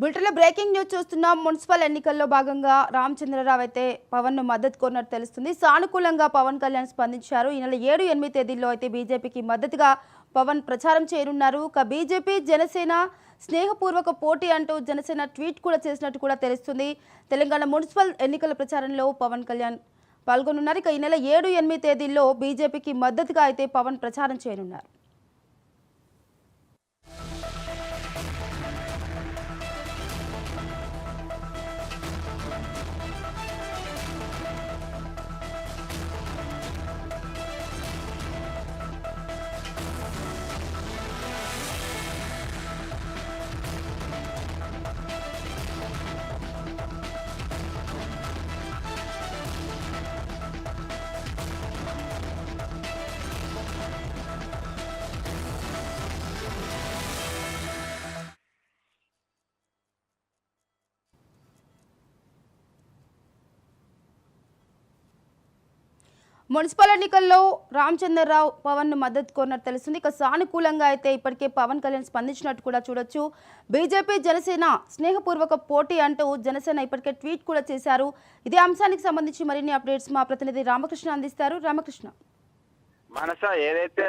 బులెటిన్లో breaking news చూస్తున్నాం. Municipal ఎన్నికల్లో భాగంగా రామచంద్రరావు అయితే పవన్ను మద్దతు కోరినట్టు తెలుస్తుంది. సానుకూలంగా పవన్ కళ్యాణ్ స్పందించారు. ఈ నెల 7, 8 తేదీల్లో అయితే బీజేపీకి మద్దతుగా పవన్ ప్రచారం చేయనున్నారు. ఇక బీజేపీ జనసేన స్నేహపూర్వక పోటీ అంటూ జనసేన ట్వీట్ కూడా చేసినట్టు కూడా తెలుస్తుంది. తెలంగాణ మున్సిపల్ ఎన్నికల ప్రచారంలో పవన్ కళ్యాణ్ పాల్గొనున్నారు. ఇక ఈ నెల 7, 8 తేదీల్లో బీజేపీకి మద్దతుగా అయితే పవన్ ప్రచారం చేయనున్నారు. మున్సిపల్ ఎన్నికల్లో రామచంద్రరావు పవన్ ను మద్దతు కోరినట్టు తెలుస్తుంది. ఇక సానుకూలంగా అయితే ఇప్పటికే పవన్ కళ్యాణ్ స్పందించినట్టు కూడా చూడొచ్చు. బీజేపీ జనసేన స్నేహపూర్వక పోటీ అంటూ జనసేన ఇప్పటికే ట్వీట్ కూడా చేశారు. ఇదే అంశానికి సంబంధించి మరిన్ని అప్డేట్స్ మా ప్రతినిధి రామకృష్ణ అందిస్తారు. రామకృష్ణ, మనస ఏదైతే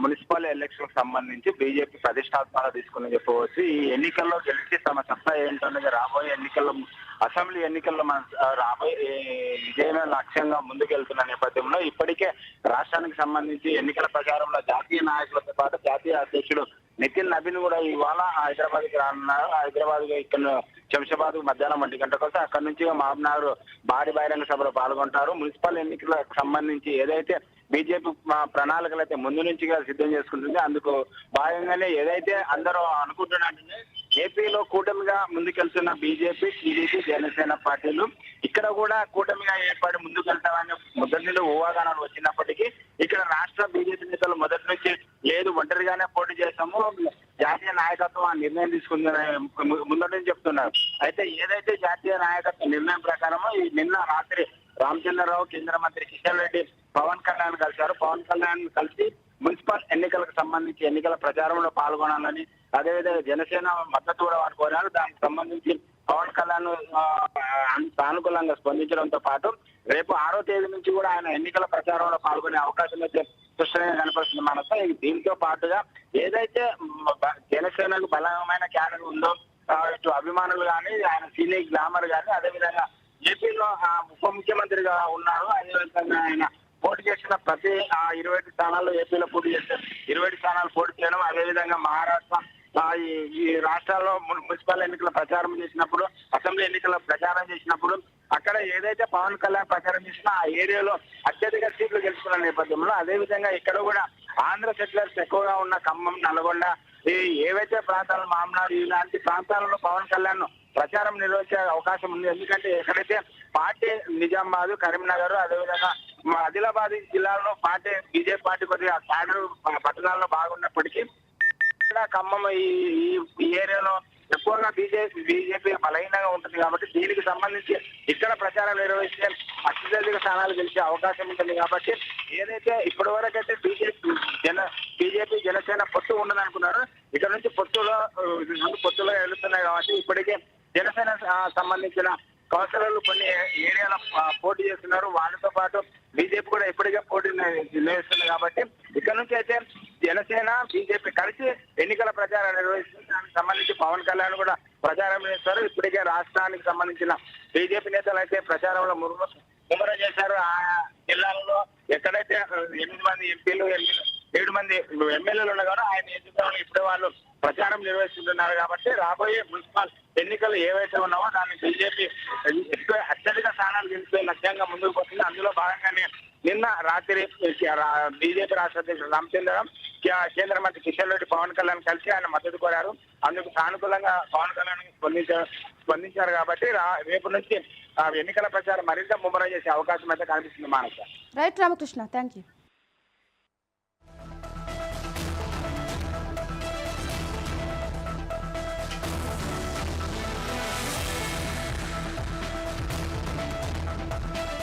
మున్సిపల్ ఎలక్షన్ సంబంధించి బీజేపీ ప్రతిష్టాత్మక తీసుకుని చెప్పవచ్చు. ఈ ఎన్నికల్లో గెలిచి తమ సత్తా ఏంటన్నది రాబోయే ఎన్నికల్లో అసెంబ్లీ ఎన్నికల్లో మన రాబోయే విజయమే లక్ష్యంగా ముందుకెళ్తున్న నేపథ్యంలో ఇప్పటికే రాష్ట్రానికి సంబంధించి ఎన్నికల ప్రచారంలో జాతీయ నాయకులతో పాటు జాతీయ అధ్యక్షుడు నితిన్ నబీన్ కూడా ఇవాళ హైదరాబాద్కి రానున్నారు. హైదరాబాద్ ఇక్కడ శంషాబాద్ మధ్యాహ్నం 1 గంటలకు వస్తే అక్కడి నుంచి మహబూబ్నగర్ భారీ బహిరంగ సభలో పాల్గొంటారు. మున్సిపల్ ఎన్నికలకు సంబంధించి ఏదైతే బీజేపీ ప్రణాళికలు అయితే ముందు నుంచి సిద్ధం చేసుకుంటుంది. అందుకు భాగంగానే ఏదైతే అందరూ అనుకుంటున్నట్టు ఏపీలో కూటమిగా ముందుకెళ్తున్న బీజేపీ, టీడీపీ, జనసేన పార్టీలు ఇక్కడ కూడా కూటమిగా ఏర్పడి ముందుకెళ్తామని మొదటి నుండి ఊహాగానాలు వచ్చినప్పటికీ ఇక్కడ రాష్ట్ర బీజేపీ నేతలు మొదటి నుంచి లేదు ఒంటరిగానే పోటీ చేస్తాము, జాతీయ నాయకత్వం ఆ నిర్ణయం తీసుకుందని ముందటి నుంచి చెప్తున్నారు. అయితే ఏదైతే జాతీయ నాయకత్వ నిర్ణయం ప్రకారమో ఈ నిన్న రాత్రి రామచంద్రరావు, కేంద్ర మంత్రి కిషన్ రెడ్డి పవన్ కళ్యాణ్ కలిశారు. పవన్ కళ్యాణ్ కలిసి మున్సిపల్ ఎన్నికలకు సంబంధించి ఎన్నికల ప్రచారంలో పాల్గొనాలని, అదేవిధంగా జనసేన మద్దతు కూడా వారు కోరారు. దానికి సంబంధించి పవన్ కళ్యాణ్ సానుకూలంగా స్పందించడంతో పాటు రేపు 6వ తేదీ నుంచి కూడా ఆయన ఎన్నికల ప్రచారంలో పాల్గొనే అవకాశం అయితే స్పష్టంగా కనపడుతుంది. మనతో దీంతో పాటుగా ఏదైతే జనసేనకు బలమైన క్యాడర్ ఉందో ఇటు అభిమానులు కానీ, ఆయన సీనియర్ గ్లామర్ కానీ, అదేవిధంగా ఏపీలో ఉప ముఖ్యమంత్రిగా ఉన్నారు. అదేవిధంగా ఆయన పోటీ చేసిన ప్రతి 20 స్థానాల్లో ఏపీలో పోటీ చేస్తే 20 స్థానాలు పోటీ చేయడం, అదేవిధంగా మహారాష్ట్ర ఈ రాష్ట్రాల్లో మున్సిపల్ ఎన్నికల ప్రచారం చేసినప్పుడు, అసెంబ్లీ ఎన్నికల ప్రచారం చేసినప్పుడు అక్కడ ఏదైతే పవన్ కళ్యాణ్ ప్రచారం చేసినా ఆ ఏరియాలో అత్యధిక సీట్లు గెలుచుకున్న నేపథ్యంలో అదేవిధంగా ఇక్కడ కూడా ఆంధ్ర సెటిలర్స్ ఎక్కువగా ఉన్న ఖమ్మం, నల్గొండ ఏవైతే ప్రాంతాలు మామనాడు ఇలాంటి ప్రాంతాలలో పవన్ కళ్యాణ్ ప్రచారం నిర్వహించే అవకాశం ఉంది. ఎందుకంటే ఎక్కడైతే పార్టీ నిజామాబాద్, కరీంనగర్, అదేవిధంగా ఆదిలాబాద్ జిల్లాలో పార్టీ బీజేపీ పార్టీ కొద్దిగా క్యాడర్ పట్టణాల్లో బాగున్నప్పటికీ ఖమ్మం ఈ ఏరియాలో ఎక్కువగా బీజేపీ బలహీనంగా ఉంటుంది. కాబట్టి దీనికి సంబంధించి ఇక్కడ ప్రచారం నిర్వహిస్తే అత్యధిక స్థానాలు గెలిచే అవకాశం ఉంటుంది. కాబట్టి ఏదైతే ఇప్పటి వరకు అయితే బీజేపీ జనసేన పొత్తు ఉండదు అనుకున్నారు, ఇక్కడ నుంచి పొత్తులో వెళ్తున్నాయి. కాబట్టి ఇప్పటికే జనసేన సంబంధించిన కౌన్సిలర్లు కొన్ని ఏరియాలో పోటీ చేస్తున్నారు. వాళ్ళతో పాటు బీజేపీ కూడా ఇప్పటికే పోటీ నిర్వహిస్తుంది. కాబట్టి ఇక్కడ నుంచి అయితే జనసేన, బీజేపీ కలిసి ఎన్నికల ప్రచారం నిర్వహిస్తుంది. దానికి సంబంధించి పవన్ కళ్యాణ్ కూడా ప్రచారం చేస్తారు. ఇప్పటికే రాష్ట్రానికి సంబంధించిన బీజేపీ నేతలు అయితే ప్రచారంలో ముమ్మరం చేశారు. ఆ జిల్లాలలో ఎక్కడైతే 8 మంది ఎంపీలు, 7 మంది ఎమ్మెల్యేలు ఉన్నా కూడా ఆయన ఎన్నికల్లో ఇప్పుడే వాళ్ళు ప్రచారం నిర్వహిస్తుంటున్నారు. కాబట్టి రాబోయే మున్సిపల్ ఎన్నికలు ఏవైతే ఉన్నావో దాన్ని బీజేపీ అత్యధిక స్థానాలు గెలిపే లక్ష్యంగా ముందుకు పోతుంది. అందులో భాగంగానే నిన్న రాత్రి బీజేపీ రాష్ట్ర అధ్యక్షుడు రామచంద్రరావు కేంద్ర మంత్రి కిషన్ రెడ్డి పవన్ కళ్యాణ్ కలిసి ఆయన మద్దతు కోరారు. అందుకు సానుకూలంగా పవన్ కళ్యాణ్ స్పందించారు కాబట్టి రేపు నుంచి ఎన్నికల ప్రచారం మరింత ముమ్మరం చేసే అవకాశం అయితే కనిపిస్తుంది Manasa. Right Ramakrishna, thank you.